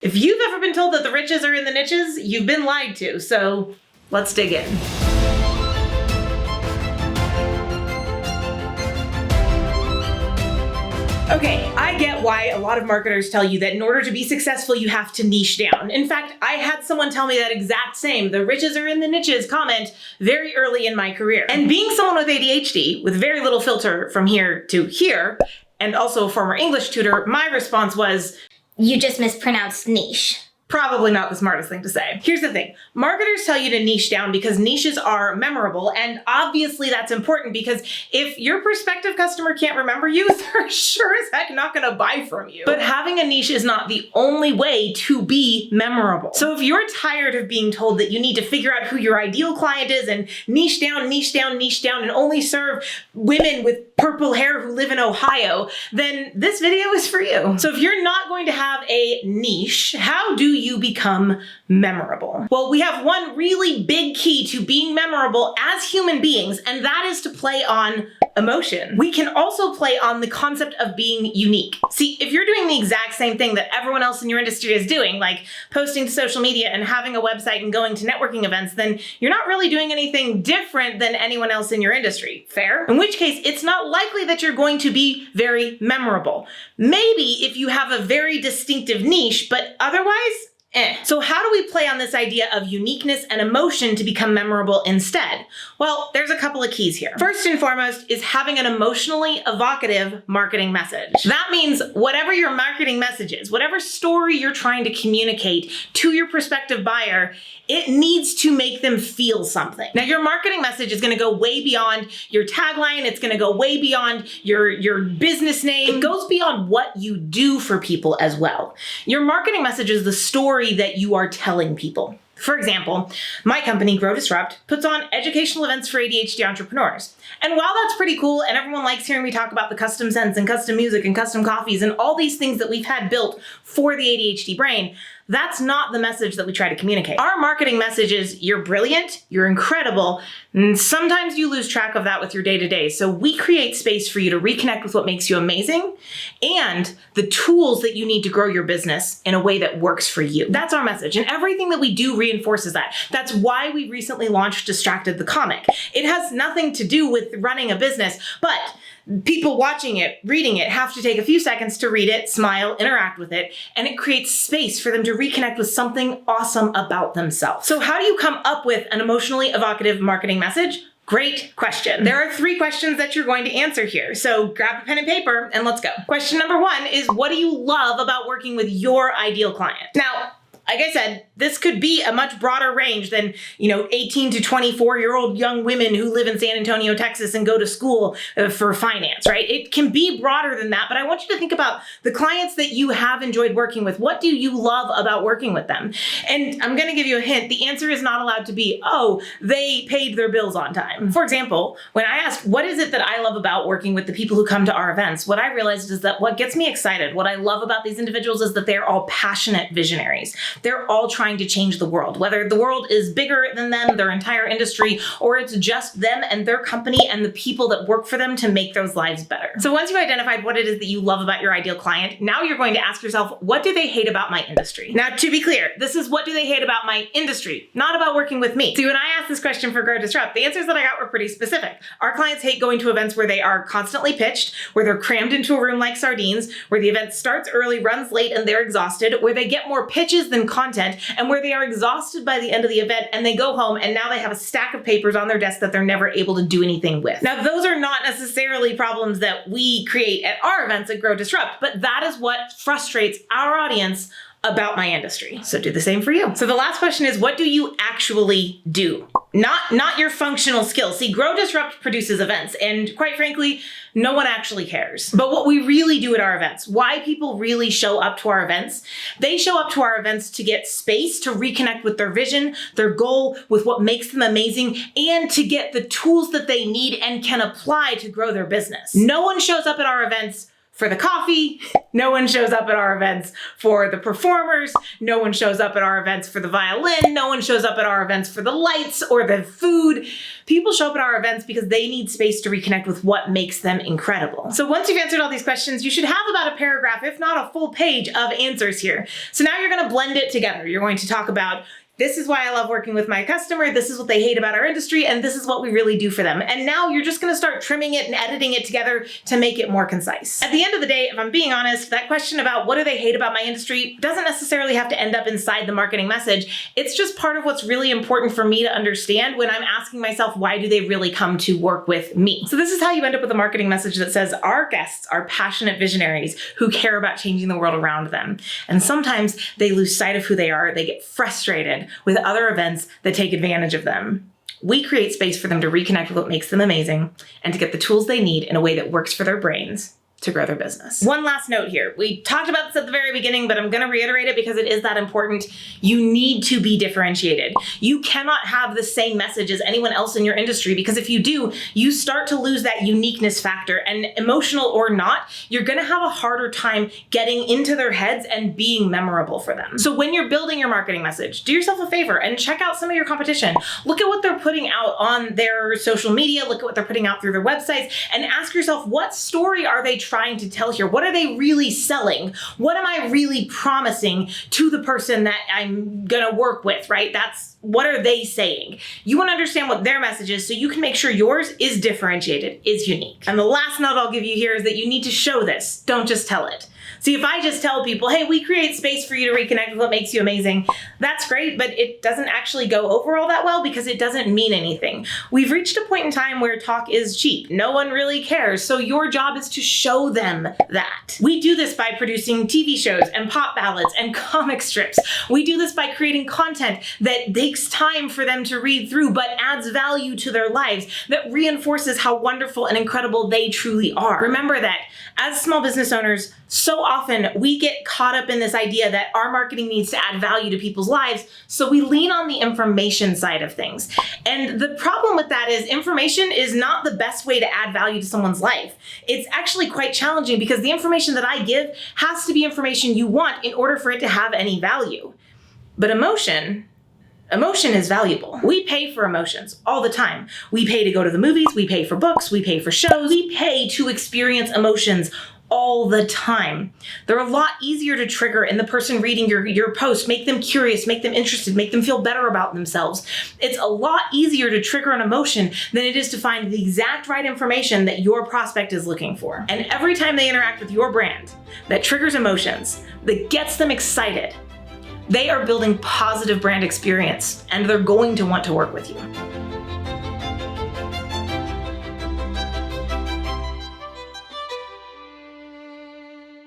If you've ever been told that the riches are in the niches, you've been lied to, so let's dig in. Okay, I get why a lot of marketers tell you that in order to be successful, you have to niche down. In fact, I had someone tell me that exact same, the riches are in the niches comment very early in my career. And being someone with ADHD, with very little filter from here to here, and also a former English tutor, my response was, "You just mispronounced niche." Probably not the smartest thing to say. Here's the thing. Marketers tell you to niche down because niches are memorable, and obviously that's important because if your prospective customer can't remember you, they're sure as heck not gonna buy from you. But having a niche is not the only way to be memorable. So if you're tired of being told that you need to figure out who your ideal client is and niche down, niche down, niche down, and only serve women with purple hair who live in Ohio, then this video is for you. So if you're not going to have a niche, how do you become memorable? Well, we have one really big key to being memorable as human beings, and that is to play on emotion. We can also play on the concept of being unique. See, if you're doing the exact same thing that everyone else in your industry is doing, like posting to social media and having a website and going to networking events, then you're not really doing anything different than anyone else in your industry. Fair? In which case, it's not likely that you're going to be very memorable. Maybe if you have a very distinctive niche, but otherwise, So how do we play on this idea of uniqueness and emotion to become memorable instead? Well, there's a couple of keys here. First and foremost is having an emotionally evocative marketing message. That means whatever your marketing message is, whatever story you're trying to communicate to your prospective buyer, it needs to make them feel something. Now, your marketing message is gonna go way beyond your tagline. It's gonna go way beyond your business name. It goes beyond what you do for people as well. Your marketing message is the story that you are telling people. For example, my company, Grow Disrupt, puts on educational events for ADHD entrepreneurs. And while that's pretty cool, and everyone likes hearing me talk about the custom scents and custom music and custom coffees and all these things that we've had built for the ADHD brain, that's not the message that we try to communicate. Our marketing message is, you're brilliant, you're incredible, and sometimes you lose track of that with your day-to-day. So we create space for you to reconnect with what makes you amazing and the tools that you need to grow your business in a way that works for you. That's our message, and everything that we do reinforces that. That's why we recently launched Distracted the Comic. It has nothing to do with running a business, but people watching it, reading it, have to take a few seconds to read it, smile, interact with it, and it creates space for them to reconnect with something awesome about themselves. So how do you come up with an emotionally evocative marketing message? Great question. There are 3 questions that you're going to answer here. So grab a pen and paper and let's go. Question number 1 is, what do you love about working with your ideal client? Now, like I said, this could be a much broader range than, 18 to 24-year-old young women who live in San Antonio, Texas and go to school for finance, right? It can be broader than that, but I want you to think about the clients that you have enjoyed working with. What do you love about working with them? And I'm gonna give you a hint. The answer is not allowed to be, oh, they paid their bills on time. For example, when I asked, what is it that I love about working with the people who come to our events? What I realized is that what gets me excited, what I love about these individuals is that they're all passionate visionaries. They're all trying to change the world, whether the world is bigger than them, their entire industry, or it's just them and their company and the people that work for them to make those lives better. So once you've identified what it is that you love about your ideal client, now you're going to ask yourself, what do they hate about my industry? Now, to be clear, this is what do they hate about my industry, not about working with me. See, when I asked this question for Grow Disrupt, the answers that I got were pretty specific. Our clients hate going to events where they are constantly pitched, where they're crammed into a room like sardines, where the event starts early, runs late, and they're exhausted, where they get more pitches than content, and where they are exhausted by the end of the event and they go home and now they have a stack of papers on their desk that they're never able to do anything with. Now, those are not necessarily problems that we create at our events at Grow Disrupt, but that is what frustrates our audience about my industry. So do the same for you. So the last question is, what do you actually do? Not your functional skills. See, Grow Disrupt produces events, and quite frankly, no one actually cares. But what we really do at our events, why people really show up to our events, they show up to our events to get space to reconnect with their vision, their goal, with what makes them amazing, and to get the tools that they need and can apply to grow their business. No one shows up at our events for the coffee. No one shows up at our events for the performers. No one shows up at our events for the violin. No one shows up at our events for the lights or the food. People show up at our events because they need space to reconnect with what makes them incredible. So once you've answered all these questions, you should have about a paragraph, if not a full page of answers here. So now you're going to blend it together. You're going to talk about, this is why I love working with my customer. This is what they hate about our industry. And this is what we really do for them. And now you're just going to start trimming it and editing it together to make it more concise. At the end of the day, if I'm being honest, that question about what do they hate about my industry doesn't necessarily have to end up inside the marketing message. It's just part of what's really important for me to understand when I'm asking myself, why do they really come to work with me? So this is how you end up with a marketing message that says, our guests are passionate visionaries who care about changing the world around them. And sometimes they lose sight of who they are. They get frustrated with other events that take advantage of them. We create space for them to reconnect with what makes them amazing and to get the tools they need in a way that works for their brains to grow their business. One last note here. We talked about this at the very beginning, but I'm going to reiterate it because it is that important. You need to be differentiated. You cannot have the same message as anyone else in your industry, because if you do, you start to lose that uniqueness factor, and emotional or not, you're going to have a harder time getting into their heads and being memorable for them. So when you're building your marketing message, do yourself a favor and check out some of your competition. Look at what they're putting out on their social media, look at what they're putting out through their websites, and ask yourself, what story are they trying to tell here? What are they really selling? What am I really promising to the person that I'm gonna work with, right? What are they saying? You wanna understand what their message is so you can make sure yours is differentiated, is unique. And the last note I'll give you here is that you need to show this, don't just tell it. See, if I just tell people, hey, we create space for you to reconnect with what makes you amazing, that's great, but it doesn't actually go over all that well because it doesn't mean anything. We've reached a point in time where talk is cheap. No one really cares. So your job is to show them that. We do this by producing TV shows and pop ballads and comic strips. We do this by creating content that takes time for them to read through, but adds value to their lives, that reinforces how wonderful and incredible they truly are. Remember that as small business owners, so often we get caught up in this idea that our marketing needs to add value to people's lives, so we lean on the information side of things. And the problem with that is information is not the best way to add value to someone's life. It's actually quite challenging because the information that I give has to be information you want in order for it to have any value. But emotion is valuable. We pay for emotions all the time. We pay to go to the movies, we pay for books, we pay for shows, we pay to experience emotions all the time. They're a lot easier to trigger in the person reading your post, make them curious, make them interested, make them feel better about themselves. It's a lot easier to trigger an emotion than it is to find the exact right information that your prospect is looking for. And every time they interact with your brand that triggers emotions, that gets them excited, they are building positive brand experience and they're going to want to work with you.